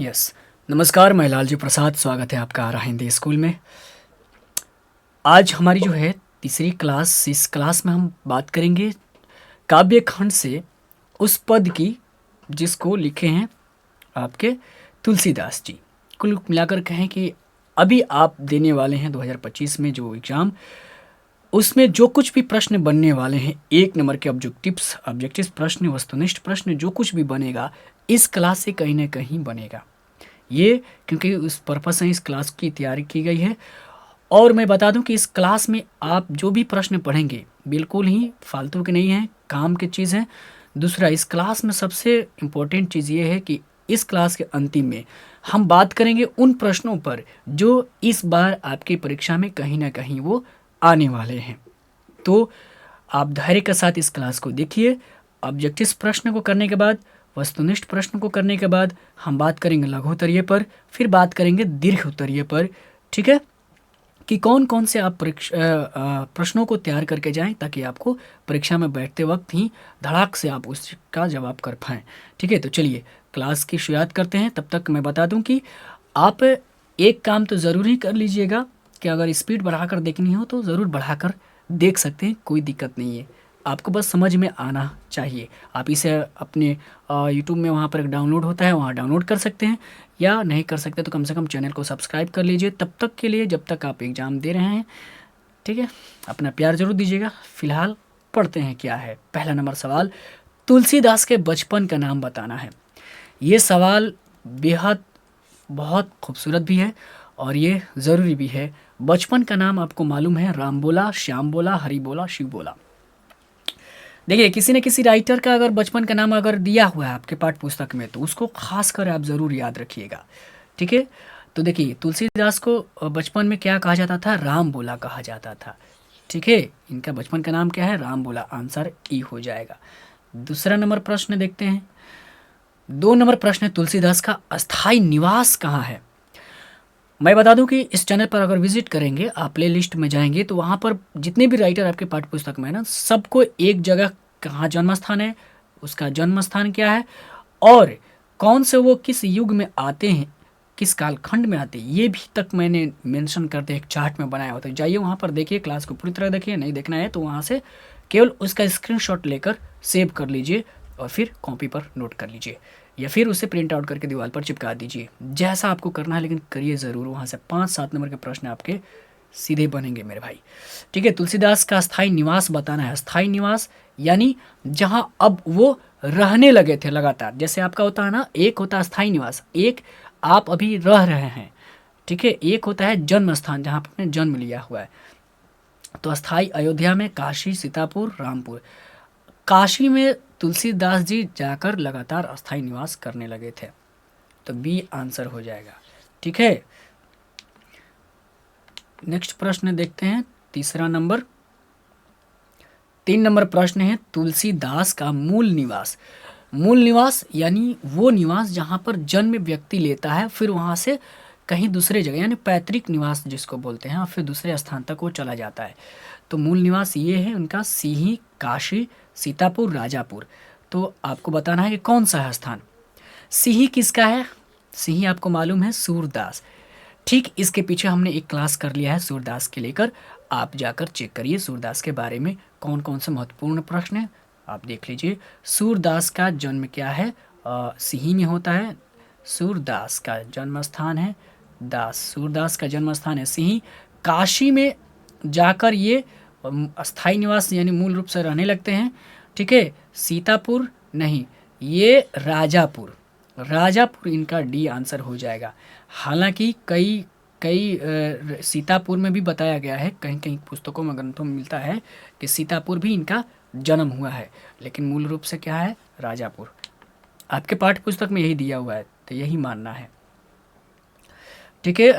Yes. नमस्कार, मैं लालजी प्रसाद, स्वागत है आपका आरा हिंदी स्कूल में। आज हमारी जो है तीसरी क्लास, इस क्लास में हम बात करेंगे काव्य खंड से उस पद की जिसको लिखे हैं आपके तुलसीदास जी। कुल मिलाकर कहें कि अभी आप देने वाले हैं 2025 में जो एग्ज़ाम, उसमें जो कुछ भी प्रश्न बनने वाले हैं, 1 नंबर के ऑब्जेक्टिव्स प्रश्न, वस्तुनिष्ठ प्रश्न, जो कुछ भी बनेगा इस क्लास से कहीं ना कहीं बनेगा। ये क्योंकि उस पर्पस से इस क्लास की तैयारी की गई है। और मैं बता दूं कि इस क्लास में आप जो भी प्रश्न पढ़ेंगे बिल्कुल ही फालतू के नहीं हैं, काम की चीज़ है। दूसरा, इस क्लास में सबसे इम्पोर्टेंट चीज़ ये है कि इस क्लास के अंतिम में हम बात करेंगे उन प्रश्नों पर जो इस बार आपकी परीक्षा में कहीं ना कहीं वो आने वाले हैं। तो आप धैर्य के साथ इस क्लास को देखिए। ऑब्जेक्टिव प्रश्न को करने के बाद, वस्तुनिष्ठ प्रश्न को करने के बाद हम बात करेंगे लघु उत्तरीय पर, फिर बात करेंगे दीर्घ उत्तरीय पर। ठीक है, कि कौन कौन से आप प्रश्नों को तैयार करके जाएं ताकि आपको परीक्षा में बैठते वक्त ही धड़ाक से आप उसका जवाब कर पाएँ। ठीक है, तो चलिए क्लास की शुरुआत करते हैं। तब तक मैं बता दूं कि आप एक काम तो ज़रूर ही कर लीजिएगा कि अगर स्पीड बढ़ाकर देखनी हो तो ज़रूर बढ़ाकर देख सकते हैं, कोई दिक्कत नहीं है। आपको बस समझ में आना चाहिए। आप इसे अपने यूट्यूब में वहाँ पर एक डाउनलोड होता है, वहाँ डाउनलोड कर सकते हैं, या नहीं कर सकते तो कम से कम चैनल को सब्सक्राइब कर लीजिए तब तक के लिए, जब तक आप एग्ज़ाम दे रहे हैं। ठीक है, अपना प्यार जरूर दीजिएगा। फिलहाल पढ़ते हैं क्या है। पहला नंबर सवाल, तुलसीदास के बचपन का नाम बताना है। ये सवाल बेहद बहुत खूबसूरत भी है और ये ज़रूरी भी है। बचपन का नाम आपको मालूम है, राम बोला, श्याम बोला, हरि बोला, शिव बोला। देखिए, किसी न किसी राइटर का अगर बचपन का नाम अगर दिया हुआ है आपके पाठ्य पुस्तक में तो उसको खास कर आप ज़रूर याद रखिएगा। ठीक है, तो देखिए तुलसीदास को बचपन में क्या कहा जाता था? राम बोला कहा जाता था। ठीक है, इनका बचपन का नाम क्या है? राम बोला। आंसर ई हो जाएगा। दूसरा नंबर प्रश्न देखते हैं। 2 नंबर प्रश्न है, तुलसीदास का अस्थाई निवास कहाँ है? मैं बता दूं कि इस चैनल पर अगर विजिट करेंगे, आप प्ले लिस्ट में जाएंगे तो वहाँ पर जितने भी राइटर आपके पाठ्य पुस्तक में है ना, सबको एक जगह कहाँ जन्म स्थान है, उसका जन्म स्थान क्या है और कौन से वो किस युग में आते हैं, किस कालखंड में आते हैं, ये भी तक मैंने मेंशन करते एक चार्ट में बनाया होता है। जाइए वहाँ पर देखिए, क्लास को पूरी तरह देखिए। नहीं देखना है तो वहाँ से केवल उसका स्क्रीनशॉट लेकर सेव कर लीजिए और फिर कॉपी पर नोट कर लीजिए, या फिर उसे प्रिंट आउट करके दीवार पर चिपका दीजिए। जैसा आपको करना है, लेकिन करिए ज़रूर। वहाँ से 5-7 नंबर के प्रश्न आपके सीधे बनेंगे मेरे भाई। ठीक है, तुलसीदास का स्थायी निवास बताना है। स्थायी निवास यानी जहाँ अब वो रहने लगे थे लगातार। जैसे आपका होता है ना, एक होता है स्थायी निवास, एक आप अभी रह रहे हैं। ठीक है, एक होता है जन्म स्थान, जहाँ आपने जन्म लिया हुआ है। तो स्थायी अयोध्या में, काशी, सीतापुर, रामपुर। काशी में तुलसीदास जी जाकर लगातार अस्थायी निवास करने लगे थे, तो बी आंसर हो जाएगा। ठीक है, नेक्स्ट प्रश्न देखते हैं। तीसरा नंबर, 3 नंबर प्रश्न है, तुलसीदास का मूल निवास। मूल निवास यानी वो निवास जहाँ पर जन्म व्यक्ति लेता है, फिर वहाँ से कहीं दूसरे जगह, यानी पैतृक निवास जिसको बोलते हैं, और फिर दूसरे स्थान तक वो चला जाता है। तो मूल निवास ये है उनका, सिही, काशी, सीतापुर, राजापुर। तो आपको बताना है कि कौन सा है स्थान। सिही किसका है? सिही आपको मालूम है, सूरदास। ठीक इसके पीछे हमने एक क्लास कर लिया है सूरदास के लेकर, आप जाकर चेक करिए सूरदास के बारे में कौन कौन से महत्वपूर्ण प्रश्न है, आप देख लीजिए। सूरदास का जन्म क्या है? सिही में होता है। सूरदास का जन्म स्थान है दास, सूरदास का जन्म स्थान है सिही। काशी में जाकर ये अस्थाई निवास यानी मूल रूप से रहने लगते हैं। ठीक है, सीतापुर नहीं, ये राजापुर। राजापुर इनका डी आंसर हो जाएगा। हालांकि कई कई सीतापुर में भी बताया गया है, कहीं कहीं पुस्तकों में, ग्रंथों में मिलता है कि सीतापुर भी इनका जन्म हुआ है, लेकिन मूल रूप से क्या है? राजापुर। आपके पाठ्य पुस्तक में यही दिया हुआ है, तो यही मानना है। ठीक है,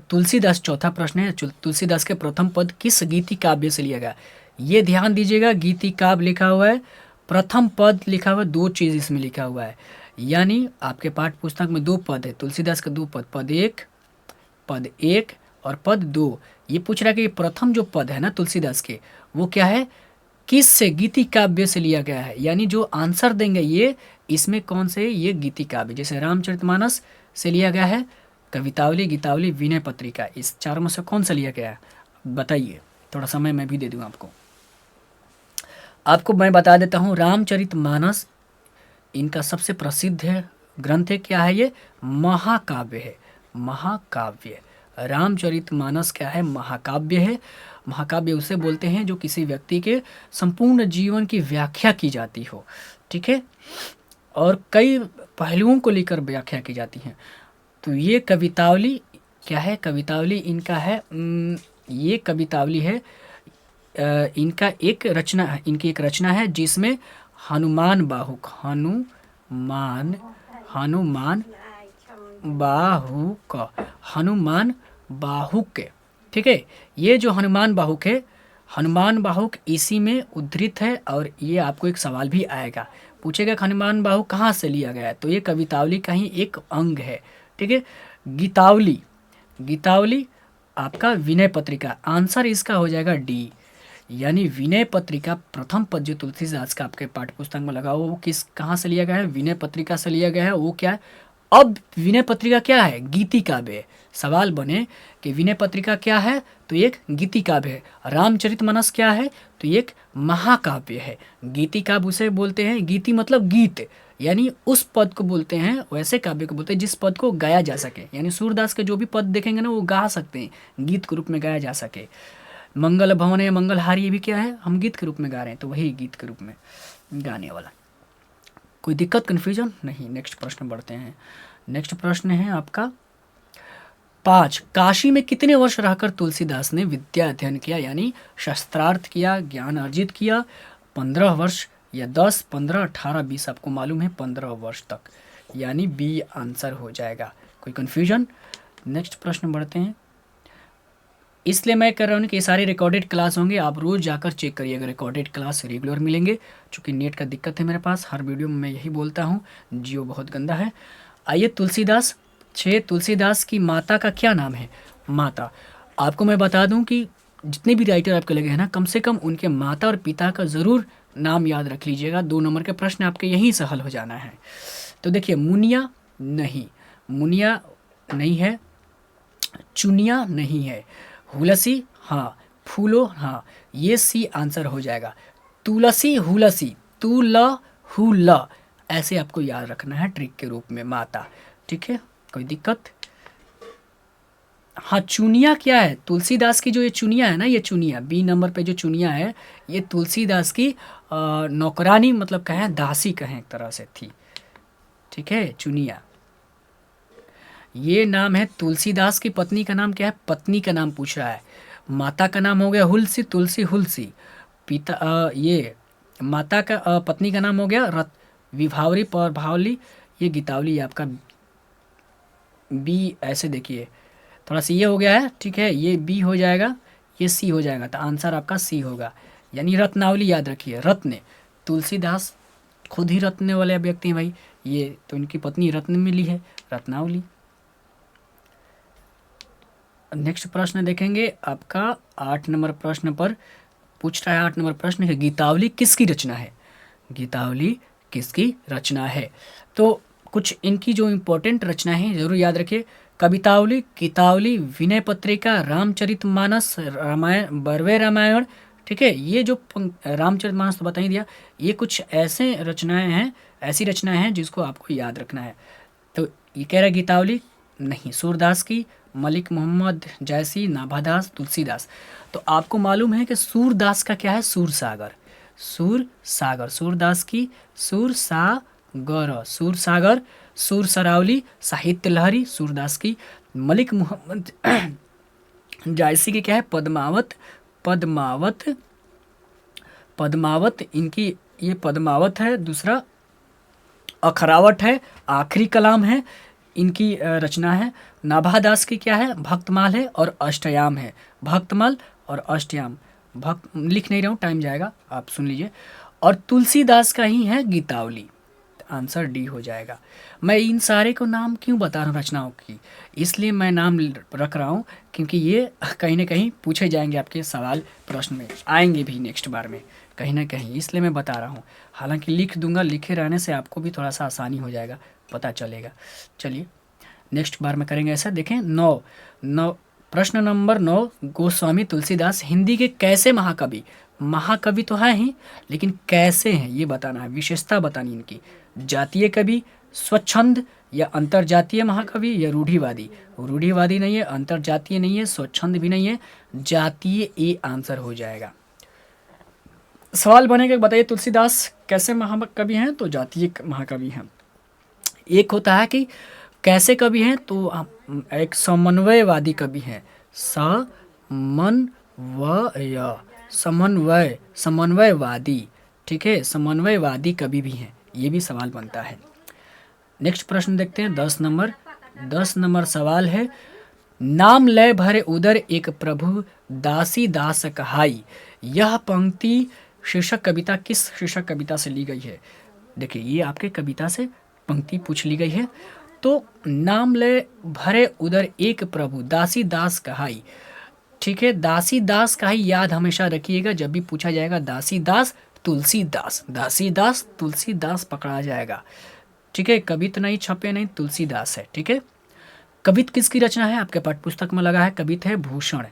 तुलसीदास, चौथा प्रश्न है, तुलसीदास के प्रथम पद किस गीति काव्य से लिया गया? ये ध्यान दीजिएगा, गीति काव्य लिखा हुआ है, प्रथम पद लिखा हुआ है, 2 चीज़ इसमें लिखा हुआ है। यानी आपके पाठ्य पुस्तक में 2 पद है, तुलसीदास के 2 पद, पद एक और पद 2। ये पूछ रहा है कि प्रथम जो पद है ना तुलसीदास के, वो क्या है? किस से? गीति काव्य से लिया गया है। यानी जो आंसर देंगे ये, इसमें कौन से? ये गीति काव्य, जैसे रामचरितमानस से लिया गया है, कवितावली, गीतावली, विनय पत्रिका, इस चारों में से कौन सा लिया गया है? बताइए, थोड़ा समय मैं भी दे दूँ आपको। आपको मैं बता देता हूँ, रामचरितमानस इनका सबसे प्रसिद्ध है ग्रंथ है। क्या है ये? महाकाव्य है, महाकाव्य। रामचरितमानस क्या है? महाकाव्य है। महाकाव्य उसे बोलते हैं जो किसी व्यक्ति के संपूर्ण जीवन की व्याख्या की जाती हो, ठीक है, और कई पहलुओं को लेकर व्याख्या की जाती है। तो ये कवितावली क्या है? कवितावली इनका है, ये कवितावली है, इनका एक रचना है, इनकी एक रचना है जिसमें हनुमान बाहुक, हनुमान बाहुक, हनुमान बाहुक, ठीक है, ये जो हनुमान बाहुक है, हनुमान बाहुक इसी में उद्धृत है। और ये आपको एक सवाल भी आएगा, पूछेगा हनुमान बाहुक कहाँ से लिया गया है, तो ये कवितावली का ही एक अंग है, ठीक है। गीतावली, गीतावली आपका विनय पत्रिका, आंसर इसका हो जाएगा डी, यानी विनय पत्रिका प्रथम पद जो तुलसीदास का आपके पाठ्य पुस्तक में लगा वो किस कहाँ से लिया गया है? विनय पत्रिका से लिया गया है। वो क्या है? अब विनय पत्रिका क्या है? गीति काव्य है। सवाल बने कि विनय पत्रिका क्या है, तो एक गीति काव्य है। रामचरितमानस क्या है, तो एक महाकाव्य है। गीति काव्य उसे बोलते हैं, गीति मतलब गीत, यानी उस पद को बोलते हैं, वैसे काव्य को बोलते हैं जिस पद को गाया जा सके। यानी सूरदास के जो भी पद देखेंगे ना वो गा सकते हैं, गीत के रूप में गाया जा सके। मंगल भवन है, मंगलहारी, ये भी क्या है? हम गीत के रूप में गा रहे हैं, तो वही गीत के रूप में गाने वाला। कोई दिक्कत, कन्फ्यूजन नहीं? नेक्स्ट प्रश्न बढ़ते हैं। नेक्स्ट प्रश्न है आपका 5, काशी में कितने वर्ष रहकर तुलसीदास ने विद्या अध्ययन किया, यानी शस्त्रार्थ किया, ज्ञान अर्जित किया? 15 वर्ष या 10, 15, 18, 20? आपको मालूम है 15 वर्ष तक, यानी बी आंसर हो जाएगा। कोई कन्फ्यूजन? नेक्स्ट प्रश्न बढ़ते हैं। इसलिए मैं कर रहा हूँ कि ये सारे रिकॉर्डेड क्लास होंगे, आप रोज़ जाकर चेक करिएगा, रिकॉर्डेड क्लास रेगुलर मिलेंगे। चूँकि नेट का दिक्कत है मेरे पास, हर वीडियो में मैं यही बोलता हूँ, जियो बहुत गंदा है। आइए तुलसीदास 6, तुलसीदास की माता का क्या नाम है? माता, आपको मैं बता दूं कि जितने भी राइटर आपके लगे हैं ना, कम से कम उनके माता और पिता का ज़रूर नाम याद रख लीजिएगा। 2 नंबर के प्रश्न आपके यहीं से हल हो जाना है। तो देखिए, मुनिया नहीं, मुनिया नहीं है, चुनिया नहीं है, हुलसी हाँ, फूलो हाँ, ये सी आंसर हो जाएगा। तुलसी, हुलसी, हुल, ऐसे आपको याद रखना है ट्रिक के रूप में माता, ठीक है। कोई दिक्कत? हाँ, चुनिया क्या है? तुलसीदास की जो ये चुनिया है ना, ये चुनिया बी नंबर पे जो चुनिया है, ये तुलसीदास की नौकरानी, मतलब कहें दासी कहें एक तरह से थी, ठीक है, चुनिया। ये नाम है तुलसीदास की पत्नी का नाम क्या है? पत्नी का नाम पूछ रहा है। माता का नाम हो गया हुलसी, तुलसी हुलसी। पिता ये माता का पत्नी का नाम हो गया रत, विभावरी, प्रभावली, ये गीतावली आपका बी। ऐसे देखिए थोड़ा सा ये हो गया है, ठीक है, ये बी हो जाएगा, ये सी हो जाएगा, तो आंसर आपका सी होगा। यानी रत्नावली याद रखिए, रत्न, तुलसीदास खुद ही रत्न वाले व्यक्ति हैं भाई, ये तो इनकी पत्नी रत्न मिली है, रत्नावली। नेक्स्ट प्रश्न देखेंगे आपका 8 नंबर प्रश्न पर पूछ रहा है। 8 नंबर प्रश्न है, गीतावली किसकी रचना है? गीतावली किसकी रचना है? तो कुछ इनकी जो इम्पोर्टेंट रचना है जरूर याद रखिए। कवितावली, गीतावली, विनय पत्रिका, रामचरितमानस, रामायण, बरवे रामायण, ठीक है। ये जो रामचरितमानस तो बता ही दिया, ये कुछ ऐसे रचनाएं हैं, ऐसी रचनाएं हैं जिसको आपको याद रखना है। तो ये कह रहा है गीतावली नहीं, सूरदास की, मलिक मोहम्मद जैसी, नाभादास, तुलसीदास। तो आपको मालूम है कि सूरदास का क्या है? सूरसागर, सूरसागर, सूरदास की सूरसागर, सूरसागर, सूरसरावली, साहित्य लहरी, सूरदास की। मलिक मोहम्मद जायसी की क्या है? पद्मावत, पद्मावत, पद्मावत, इनकी ये पद्मावत है। दूसरा अखरावट है, आखिरी कलाम है, इनकी रचना है। नाभादास की क्या है? भक्तमाल है और अष्टयाम है, भक्तमाल और अष्टयाम। भक्त लिख नहीं रहा हूँ, टाइम जाएगा, आप सुन लीजिए। और तुलसीदास का ही है गीतावली, आंसर डी हो जाएगा। मैं इन सारे को नाम क्यों बता रहा हूँ रचनाओं की? इसलिए मैं नाम रख रहा हूँ क्योंकि ये कहीं ना कहीं पूछे जाएंगे, आपके सवाल प्रश्न में आएंगे भी नेक्स्ट बार में, कहीं ना कहीं, इसलिए मैं बता रहा हूँ। हालांकि लिख दूंगा, लिखे रहने से आपको भी थोड़ा सा आसानी हो जाएगा, पता चलेगा। चलिए नेक्स्ट बार में करेंगे ऐसा। देखें 9 9 प्रश्न नंबर 9, गोस्वामी तुलसीदास हिंदी के कैसे महाकवि? महाकवि तो है ही, लेकिन कैसे हैं ये बताना है, विशेषता बतानी इनकी। जातीय कवि, स्वच्छंद या अंतरजातीय महाकवि या रूढ़िवादी? रूढ़िवादी नहीं है, अंतरजातीय नहीं है, स्वच्छंद भी नहीं है, जातीय ए आंसर हो जाएगा। सवाल बनेगा बताइए तुलसीदास कैसे महाकवि हैं? तो जातीय महाकवि हैं। एक होता है कि कैसे कवि हैं, तो एक समन्वयवादी कवि हैं, समन्वयवादी, ठीक है, समन्वयवादी कवि भी हैं, ये भी सवाल बनता है। नेक्स्ट प्रश्न देखते हैं 10 नंबर सवाल है, नाम लय भरे उदर एक प्रभु दासी दास कहाई। यह पंक्ति शीर्षक कविता किस शीर्षक कविता से ली गई है? देखिए ये आपके कविता से पंक्ति पूछ ली गई है। तो नाम ले भरे उदर एक प्रभु दासी दास कहाई, ठीक है, दासी दास कहाई याद हमेशा रखिएगा, जब भी पूछा जाएगा दासी दास तुलसीदास, दासी दास तुलसीदास पकड़ा जाएगा, ठीक है। कवित नहीं छपे नहीं, तुलसीदास है, ठीक है। कवित किसकी रचना है? आपके पाठ्य पुस्तक में लगा है, कवित है भूषण,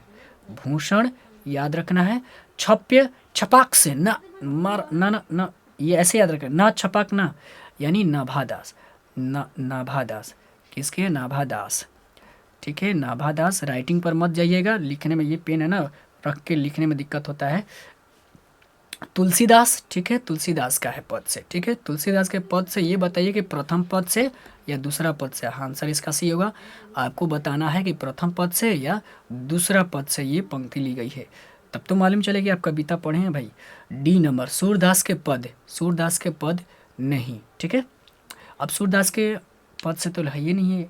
भूषण याद रखना है। छप्य छपाक से न मार न ये ऐसे याद रखना, ना छपाक ना, यानी नाभादास, नाभादास किसके है? नाभादास, ठीक है, नाभादास। राइटिंग पर मत जाइएगा, लिखने में ये पेन है ना, रख के लिखने में दिक्कत होता है। तुलसीदास, ठीक है, तुलसीदास का है पद से, ठीक है, तुलसीदास के पद से। ये बताइए कि प्रथम पद से या दूसरा पद से? आंसर इसका सही होगा। आपको बताना है कि प्रथम पद से या दूसरा पद से ये पंक्ति ली गई है, तब तो मालूम चलेगी आप कविता पढ़े हैं भाई। डी नंबर सूरदास के पद, सूरदास के पद नहीं, ठीक है। अब सूरदास के पद से तो है ये नहीं है।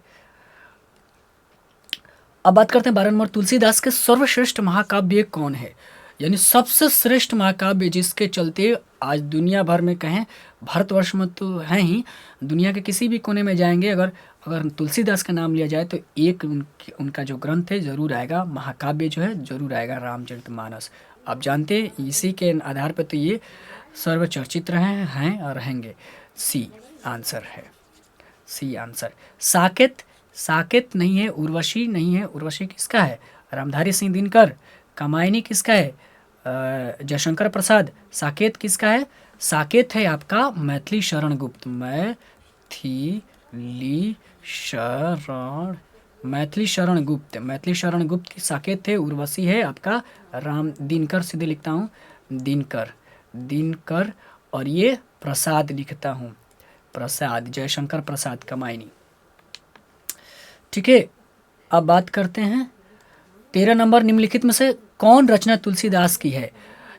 अब बात करते हैं 12 नंबर, तुलसीदास के सर्वश्रेष्ठ महाकाव्य कौन है? यानी सबसे श्रेष्ठ महाकाव्य जिसके चलते आज दुनिया भर में कहें, भारतवर्ष में तो है ही, दुनिया के किसी भी कोने में जाएंगे, अगर तुलसीदास का नाम लिया जाए तो एक उनका जो ग्रंथ है जरूर आएगा, महाकाव्य जो है जरूर आएगा, रामचरितमानस। आप जानते हैं इसी के आधार पर तो ये सर्वचर्चित रहे हैं और रहेंगे। सी आंसर है, सी आंसर। साकेत, साकेत नहीं है, उर्वशी नहीं है, उर्वशी किसका है? रामधारी सिंह दिनकर। कामायनी किसका है? जयशंकर प्रसाद। साकेत किसका है? साकेत है आपका मैथिली शरण गुप्त, मैथिली शरण गुप्त, मैथिली शरण गुप्त की साकेत है। उर्वशी है आपका राम दिनकर, सीधे लिखता हूँ दिनकर, दिनकर, और ये प्रसाद लिखता हूँ प्रसाद, जयशंकर प्रसाद कामायनी, ठीक है। अब बात करते हैं 13 नंबर, निम्नलिखित में से कौन रचना तुलसीदास की है?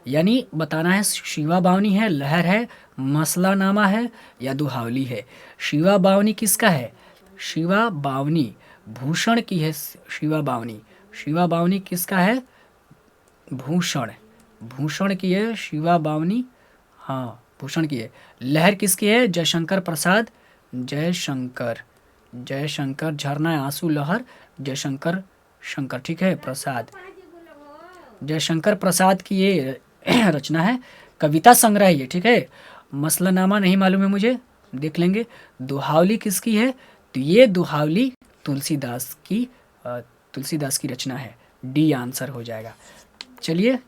यानी बताना है शिवा बावनी है, लहर है, मसला नामा है या दुहावली है। शिवा बावनी किसका है? शिवा बावनी भूषण की है, शिवा बावनी, शिवा बावनी किसका है? भूषण, भूषण की है शिवा बावनी, हाँ भूषण की है। लहर किसकी है? जयशंकर प्रसाद, जयशंकर, जयशंकर, झरना आंसू लहर, जयशंकर शंकर, ठीक है, प्रसाद, जयशंकर प्रसाद की ये रचना है, कविता संग्रह ये, ठीक है। मसलानामा नहीं मालूम है मुझे, देख लेंगे। दुहावली किसकी है? तो ये दुहावली तुलसीदास की रचना है, डी आंसर हो जाएगा। चलिए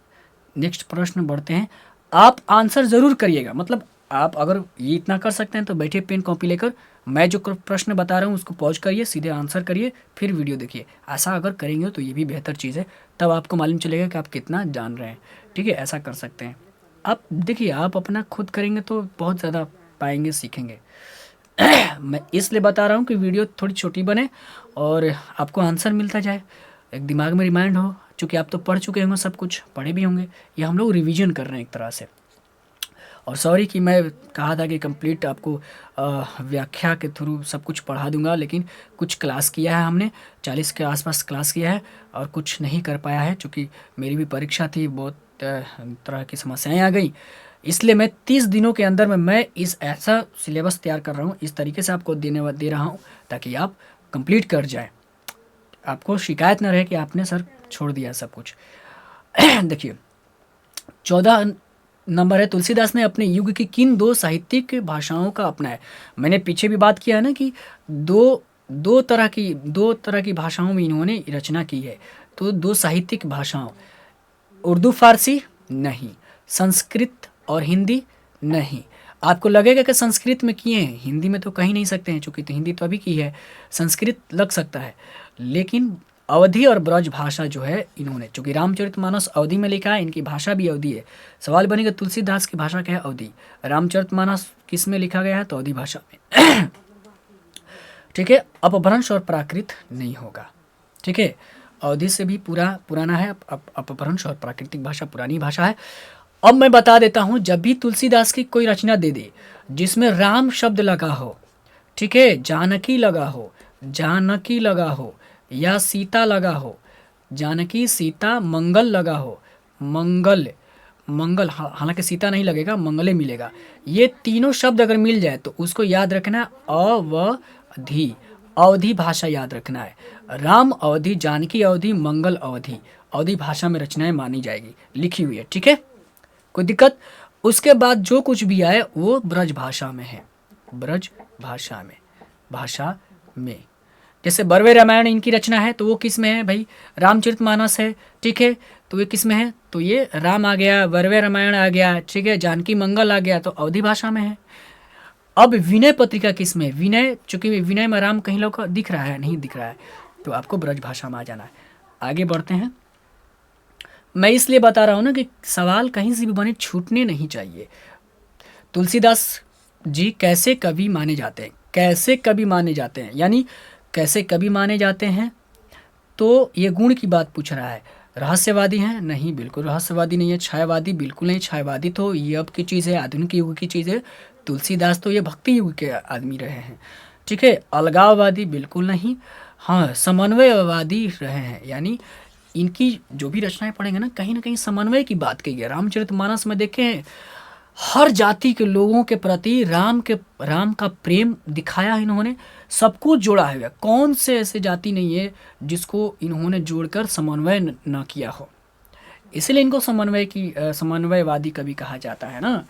नेक्स्ट प्रश्न बढ़ते हैं। आप आंसर ज़रूर करिएगा, मतलब आप अगर ये इतना कर सकते हैं तो बैठिए पेन कॉपी लेकर, मैं जो प्रश्न बता रहा हूँ उसको पॉज करिए, सीधे आंसर करिए, फिर वीडियो देखिए। ऐसा अगर करेंगे तो ये भी बेहतर चीज़ है, तब आपको मालूम चलेगा कि आप कितना जान रहे हैं, ठीक है। ऐसा कर सकते हैं आप, देखिए आप अपना खुद करेंगे तो बहुत ज़्यादा पाएंगे, सीखेंगे। मैं इसलिए बता रहा हूँ कि वीडियो थोड़ी छोटी बने और आपको आंसर मिलता जाए, एक दिमाग में रिमाइंड हो, चूँकि आप तो पढ़ चुके होंगे, सब कुछ पढ़े भी होंगे, ये हम लोग रिवीजन कर रहे हैं एक तरह से। और सॉरी कि मैं कहा था कि कंप्लीट आपको व्याख्या के थ्रू सब कुछ पढ़ा दूंगा, लेकिन कुछ क्लास किया है हमने, 40 के आसपास क्लास किया है और कुछ नहीं कर पाया है, क्योंकि मेरी भी परीक्षा थी, बहुत तरह की समस्याएं आ गई, इसलिए मैं 30 दिनों के अंदर में मैं इस ऐसा सिलेबस तैयार कर रहा हूँ, इस तरीके से आपको दे रहा हूँ ताकि आप कंप्लीट कर जाएं, आपको शिकायत न रहे कि आपने सर छोड़ दिया सब कुछ। देखिए नंबर है, तुलसीदास ने अपने युग की किन दो साहित्यिक भाषाओं का अपनाया? मैंने पीछे भी बात किया है ना कि दो दो तरह की भाषाओं में इन्होंने रचना की है। तो दो साहित्यिक भाषाओं, उर्दू फारसी नहीं, संस्कृत और हिंदी नहीं। आपको लगेगा कि संस्कृत में किए हैं, हिंदी में तो कहीं नहीं सकते हैं, चूंकि तो हिंदी तो अभी की है, संस्कृत लग सकता है, लेकिन अवधी और ब्रज भाषा जो है इन्होंने, चूंकि रामचरितमानस अवधी में लिखा है, इनकी भाषा भी अवधी है। सवाल बनेगा तुलसीदास की भाषा क्या है? अवधी। रामचरितमानस किस में लिखा गया है? तो अवधी भाषा में। ठीक है, अपभ्रंश और प्राकृत नहीं होगा। ठीक है, अवधि से भी पुराना है, अपभ्रंश और प्राकृतिक भाषा पुरानी भाषा है। अब मैं बता देता हूँ, जब भी तुलसीदास की कोई रचना दे दे जिसमें राम शब्द लगा हो, ठीक है, जानकी लगा हो, जानकी लगा हो, या सीता लगा हो, जानकी सीता, मंगल लगा हो, मंगल मंगल, हालांकि सीता नहीं लगेगा, मंगले मिलेगा, ये तीनों शब्द अगर मिल जाए तो उसको याद रखना अवधि, अवधि भाषा याद रखना है। राम अवधि, जानकी अवधि, मंगल अवधि, अवधि भाषा में रचनाएं मानी जाएगी, लिखी हुई है। ठीक है, कोई दिक्कत? उसके बाद जो कुछ भी आए वो ब्रज भाषा में है, ब्रज भाषा में। जैसे बरवे रामायण इनकी रचना है, तो वो किस में है भाई? रामचरितमानस है। ठीक है, तो ये किस में है? तो ये राम आ गया, बरवे रामायण आ गया, ठीक है, जानकी मंगल आ गया, तो अवधि भाषा में है। अब विनय पत्रिका किस में? विनय, चूंकि विनय में राम कहीं लोग दिख रहा है, नहीं दिख रहा है, तो आपको ब्रज भाषा में आ जाना है। आगे बढ़ते हैं। मैं इसलिए बता रहा हूँ ना कि सवाल कहीं से भी बने छूटने नहीं चाहिए। तुलसीदास जी कैसे कवि माने जाते हैं? कैसे कवि माने जाते हैं, यानी कैसे कवि माने जाते हैं? तो ये गुण की बात पूछ रहा है। रहस्यवादी हैं? नहीं, बिल्कुल रहस्यवादी नहीं है। छायावादी? बिल्कुल नहीं, छायावादी तो ये अब की चीज़ है, आधुनिक युग की चीज़ है। तुलसीदास तो ये भक्ति युग के आदमी रहे हैं। ठीक है, अलगाववादी? बिल्कुल नहीं। हाँ, समन्वयवादी रहे हैं, यानी इनकी जो भी रचनाएं पढ़ेंगे ना कहीं समन्वय की बात कही है। रामचरितमानस में देखें, हर जाति के लोगों के प्रति राम का प्रेम दिखाया है इन्होंने, सबको जोड़ा है। कौन से ऐसे जाति नहीं है जिसको इन्होंने जोड़कर समन्वय न किया हो, इसलिए इनको समन्वयवादी कवि कहा जाता है ना।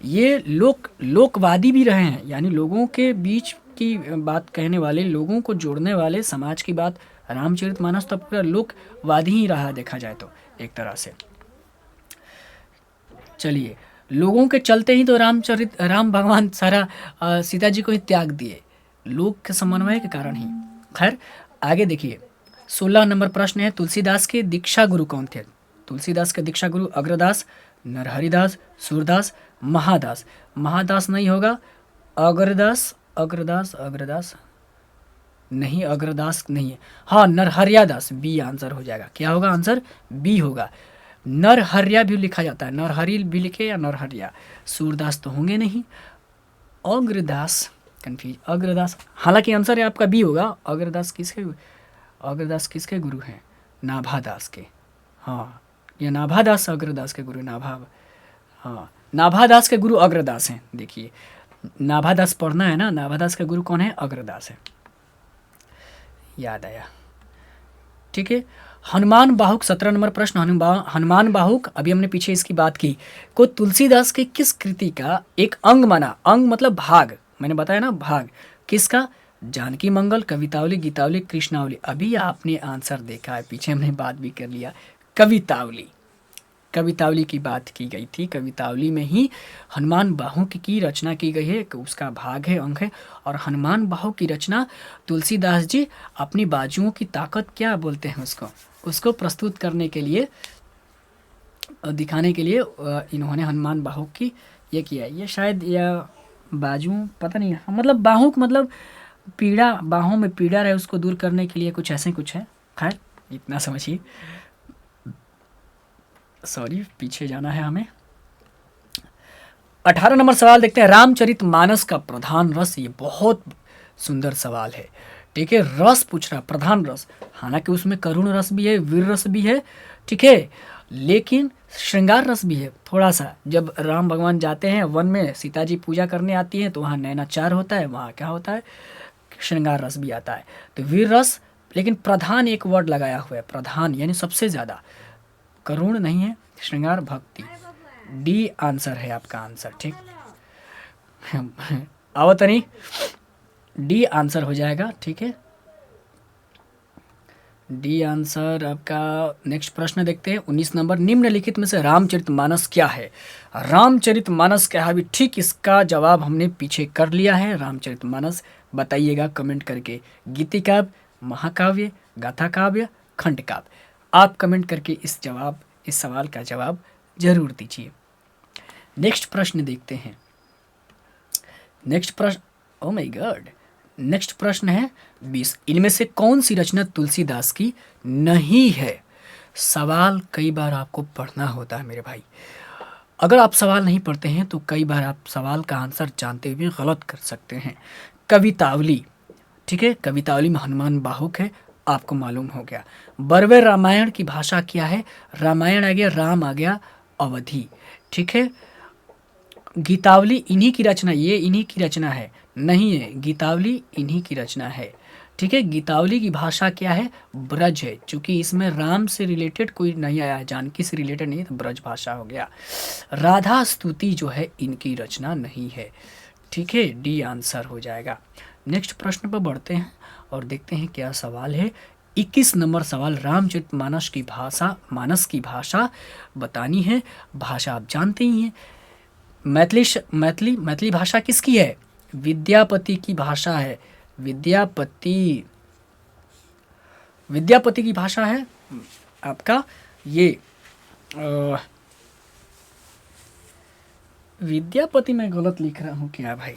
ये लोकवादी भी रहे हैं, यानी लोगों के बीच की बात कहने वाले, लोगों को जोड़ने वाले, समाज की बात। रामचरितमानस तो पूरा लोकवादी ही रहा, देखा जाए तो एक तरह से। चलिए, लोगों के चलते ही तो राम भगवान सारा सीता जी को ही त्याग दिए, लोग के समन्वय के कारण ही। खैर, आगे देखिए, 16 नंबर प्रश्न है, तुलसीदास के दीक्षा गुरु कौन थे? तुलसीदास के दीक्षा गुरु अग्रदास, नरहरिदास, सूरदास, महादास। महादास नहीं होगा, अग्रदास नहीं, अग्रदास नहीं है। हाँ, नरहरियादास, बी आंसर हो जाएगा। क्या होगा आंसर? बी होगा। नरहरिया भी लिखा जाता है, नरहरी भी लिखे या नरहरिया। सूरदास तो होंगे नहीं। अग्रदास, कन्फ्यूज, अग्रदास, हालांकि आंसर है आपका बी होगा। अग्रदास किसके गुरु हैं? नाभादास के। हाँ, ये नाभादास अग्रदास के गुरु, हाँ, नाभादास के गुरु अग्रदास हैं। देखिए, नाभादास पढ़ना है ना, नाभादास के गुरु कौन है? अग्रदास है, याद आया। ठीक है, हनुमान बाहुक, 17 नंबर प्रश्न। हनुमान बाहुक, अभी हमने पीछे इसकी बात की, को तुलसीदास के किस कृति का एक अंग माना? अंग मतलब भाग, मैंने बताया ना, भाग किसका? जानकी मंगल, कवितावली, गीतावली, कृष्णावली। अभी आपने आंसर देखा है, पीछे हमने बात भी कर लिया। कवितावली की बात की गई थी। कवितावली में ही हनुमान बाहुक की रचना की गई है, उसका भाग है, अंग है। और हनुमान बाहुक की रचना तुलसीदास जी अपनी बाजुओं की ताकत, क्या बोलते हैं उसको प्रस्तुत करने के लिए, दिखाने के लिए इन्होंने हनुमान बाहुक की ये किया। ये शायद या बाजुओं, पता नहीं, मतलब बाहुक मतलब पीड़ा, बाहों में पीड़ा रहे उसको दूर करने के लिए कुछ ऐसे कुछ है। खैर, इतना समझिए। सॉरी, पीछे जाना है हमें। 18 नंबर सवाल देखते हैं, रामचरितमानस का प्रधान रस। ये बहुत सुंदर सवाल है। ठीक है, रस पूछ रहा, प्रधान रस, हालांकि उसमें करुण रस भी है, वीर रस भी है, ठीक है, लेकिन श्रृंगार रस भी है थोड़ा सा। जब राम भगवान जाते हैं वन में, सीता जी पूजा करने आती हैं, तो वहाँ नैनाचार होता है, वहाँ क्या होता है? श्रृंगार रस भी आता है। तो वीर रस, लेकिन प्रधान एक वर्ड लगाया हुआ है, प्रधान यानी सबसे ज़्यादा। करुण नहीं है, श्रृंगार, भक्ति, डी आंसर है आपका आंसर, ठीक। आओ तनी, डी आंसर हो जाएगा, ठीक है, डी आंसर आपका। नेक्स्ट प्रश्न देखते हैं 19 नंबर, निम्नलिखित में से रामचरितमानस क्या है? रामचरितमानस क्या है? अभी ठीक इसका जवाब हमने पीछे कर लिया है। रामचरितमानस बताइएगा कमेंट करके, गीति काव्य, महाकाव्य, गाथा काव्य, खंड काव्य। आप कमेंट करके इस सवाल का जवाब जरूर दीजिए। नेक्स्ट प्रश्न देखते हैं। नेक्स्ट प्रश्न, ओ माय गॉड, नेक्स्ट प्रश्न है 20, इनमें से कौन सी रचना तुलसीदास की नहीं है? सवाल कई बार आपको पढ़ना होता है मेरे भाई। अगर आप सवाल नहीं पढ़ते हैं तो कई बार आप सवाल का आंसर जानते हुए गलत कर सकते हैं। कवितावली, ठीक है, कवितावली में हनुमान बाहुक है, आपको मालूम हो गया। बरवे रामायण की भाषा क्या है? रामायण आ गया, राम आ गया, अवधि, ठीक है। गीतावली इन्हीं की रचना, ये इन्हीं की रचना है, नहीं है, गीतावली इन्हीं की रचना है, ठीक है। गीतावली की भाषा क्या है? ब्रज है, क्योंकि इसमें राम से रिलेटेड कोई नहीं आया है, जानकी से रिलेटेड नहीं है, तो ब्रज भाषा हो गया। राधा स्तुति जो है इनकी रचना नहीं है, ठीक है, डी आंसर हो जाएगा। नेक्स्ट प्रश्न पर बढ़ते हैं और देखते हैं क्या सवाल है। 21 नंबर सवाल, रामचरितमानस की भाषा बतानी है। भाषा आप जानते ही हैं, मैथिली भाषा किसकी है? विद्यापति की भाषा है। विद्यापति की भाषा है आपका ये विद्यापति में गलत लिख रहा हूँ क्या भाई?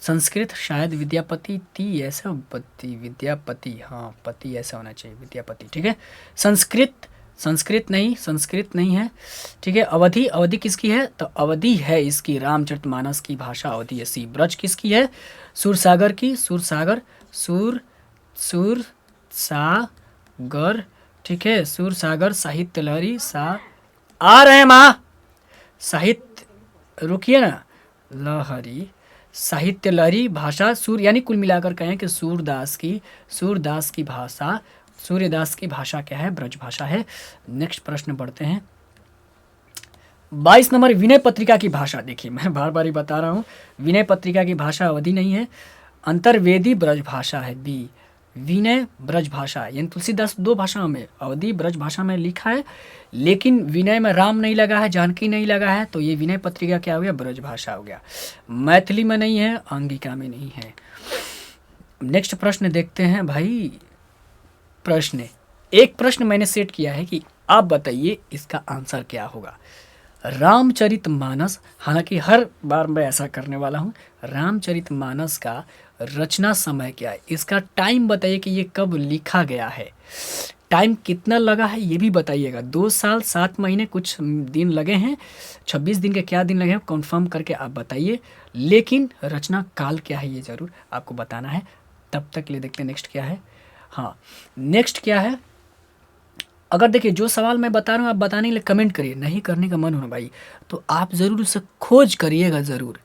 संस्कृत शायद विद्यापति ती ऐसा, विद्यापति, हाँ पति ऐसा होना चाहिए, विद्यापति, ठीक है। संस्कृत नहीं है, ठीक है। अवधि किसकी है? तो अवधि है इसकी, रामचरितमानस की भाषा अवधि है। सी ब्रज किसकी है? सूरसागर की, सूरसागर, ठीक है, सूरसागर। साहित्य लहरी, आ रहे हैं माँ, साहित्य, रुकिए ना, लहरी, साहित्य लहरी भाषा सूर, यानी कुल मिलाकर कहें कि सूरदास की भाषा क्या है? ब्रज भाषा है। नेक्स्ट प्रश्न बढ़ते हैं। 22 नंबर, विनय पत्रिका की भाषा। देखिए मैं बार बार ही बता रहा हूँ, विनय पत्रिका की भाषा अवधि नहीं है, अंतर्वेदी ब्रज भाषा है। बी, विनय ब्रज भाषा, यानी तुलसीदास 2 भाषाओं में, अवधि ब्रज भाषा में लिखा है, लेकिन विनय में राम नहीं लगा है, जानकी नहीं लगा है, तो ये विनय पत्रिका क्या हो गया? ब्रज भाषा हो गया। मैथिली में नहीं है, अंगिका में नहीं है। नेक्स्ट प्रश्न देखते हैं भाई। एक प्रश्न मैंने सेट किया है कि आप बताइए इसका आंसर क्या होगा। रामचरितमानस, हालांकि हर बार मैं ऐसा करने वाला हूँ, रामचरितमानस का रचना समय क्या है? इसका टाइम बताइए कि ये कब लिखा गया है, टाइम कितना लगा है ये भी बताइएगा। 2 साल 7 महीने कुछ दिन लगे हैं, 26 दिन के क्या दिन लगे हैं कंफर्म करके आप बताइए, लेकिन रचना काल क्या है ये ज़रूर आपको बताना है। तब तक ले देखते हैं नेक्स्ट क्या है। हाँ, नेक्स्ट क्या है, अगर देखिए जो सवाल मैं बता रहा हूँ आप बताने के लिए कमेंट करिए, नहीं करने का मन हो ना भाई तो आप ज़रूर उसे खोज करिएगा, ज़रूर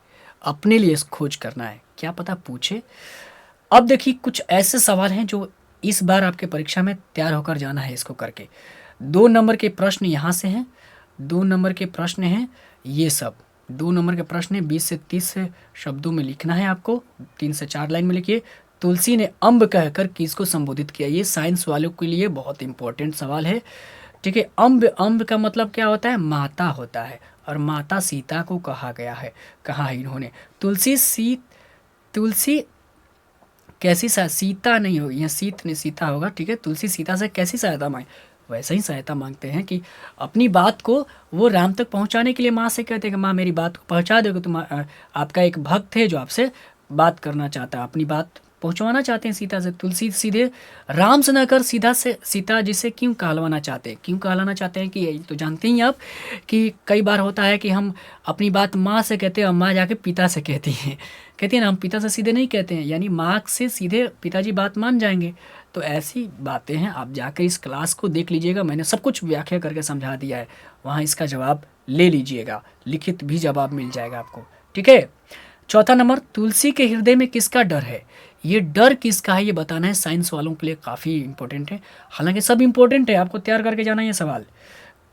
अपने लिए खोज करना है, क्या पता पूछे। अब देखिए कुछ ऐसे सवाल हैं जो इस बार आपके परीक्षा में तैयार होकर जाना है इसको करके। 2 नंबर के प्रश्न यहाँ से हैं, 2 नंबर के प्रश्न हैं, ये सब 2 नंबर के प्रश्न हैं, 20 से 30 शब्दों में लिखना है आपको, 3 से 4 लाइन में लिखिए। तुलसी ने अम्ब कहकर किसको संबोधित किया? ये साइंस वालों के लिए बहुत इंपॉर्टेंट सवाल है, ठीक है। अम्ब का मतलब क्या होता है? माता होता है, और माता सीता को कहा गया है, कहा है इन्होंने। तुलसी कैसी सीता नहीं होगी, यहाँ सीता होगा, ठीक है। तुलसी सीता से कैसी सहायता मांगे? वैसे ही सहायता मांगते हैं कि अपनी बात को वो राम तक पहुंचाने के लिए माँ से कहते हैं कि माँ मेरी बात को पहुंचा दोगे, तुम आपका एक भक्त है जो आपसे बात करना चाहता है, अपनी बात पहुंचवाना चाहते हैं सीता से। तुलसी सीधे राम से न कर सीता जी से क्यों कहलवाना चाहते हैं कि यही तो जानते ही आप कि कई बार होता है कि हम अपनी बात माँ से कहते हैं और माँ जाके पिता से कहती हैं ना, हम पिता से सीधे नहीं कहते हैं, यानी माँ से सीधे पिताजी बात मान जाएंगे। तो ऐसी बातें हैं, आप जाकर इस क्लास को देख लीजिएगा, मैंने सब कुछ व्याख्या करके समझा दिया है, वहाँ इसका जवाब ले लीजिएगा, लिखित भी जवाब मिल जाएगा आपको, ठीक है। चौथा नंबर, तुलसी के हृदय में किसका डर है? ये डर किसका है ये बताना है, साइंस वालों के लिए काफ़ी इंपॉर्टेंट है, हालांकि सब इंपॉर्टेंट है, आपको तैयार करके जाना है ये सवाल।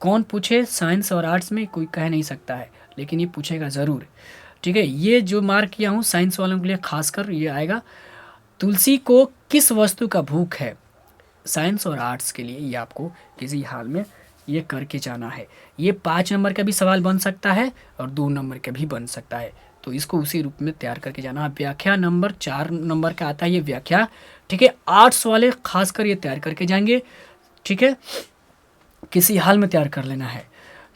कौन पूछे साइंस और आर्ट्स में कोई कह नहीं सकता है, लेकिन ये पूछेगा ज़रूर। ठीक है, ये जो मार्क किया हूँ साइंस वालों के लिए खासकर ये आएगा। तुलसी को किस वस्तु का भूख है? साइंस और आर्ट्स के लिए ये आपको किसी हाल में ये करके जाना है। ये 5 नंबर का भी सवाल बन सकता है और 2 नंबर का भी बन सकता है, तो इसको उसी रूप में तैयार करके जाना है। व्याख्या नंबर 4 नंबर का आता है ये व्याख्या। ठीक है, आर्ट्स वाले खासकर ये तैयार करके जाएंगे। ठीक है, किसी हाल में तैयार कर लेना है।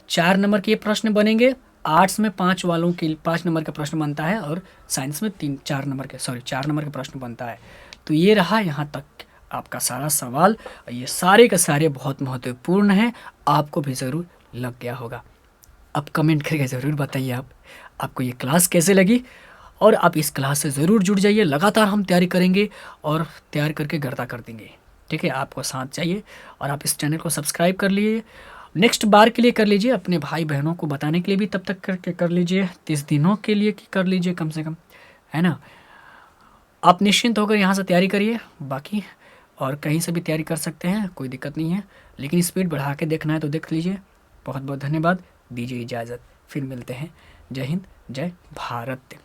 4 नंबर के ये प्रश्न बनेंगे। आर्ट्स में 5 वालों के 5 नंबर का प्रश्न बनता है और साइंस में 4 नंबर का प्रश्न बनता है। तो ये रहा यहाँ तक आपका सारा सवाल। ये सारे के सारे बहुत महत्वपूर्ण हैं, आपको भी ज़रूर लग गया होगा। अब कमेंट करके ज़रूर बताइए आपको ये क्लास कैसे लगी, और आप इस क्लास से ज़रूर जुड़ जाइए। लगातार हम तैयारी करेंगे और तैयार करके गर्दा कर देंगे। ठीक है, आपको साथ चाहिए और आप इस चैनल को सब्सक्राइब कर लिए। नेक्स्ट बार के लिए कर लीजिए, अपने भाई बहनों को बताने के लिए भी तब तक करके कर लीजिए, 30 दिनों के लिए कर लीजिए कम से कम, है ना। आप निश्चिंत होकर यहाँ से तैयारी करिए, बाकी और कहीं से भी तैयारी कर सकते हैं, कोई दिक्कत नहीं है, लेकिन स्पीड बढ़ा के देखना है तो देख लीजिए। बहुत बहुत धन्यवाद, दीजिए इजाज़त, फिर मिलते हैं। जय हिंद, जय भारत।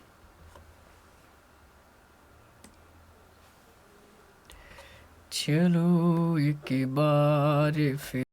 चलो एक बार फिर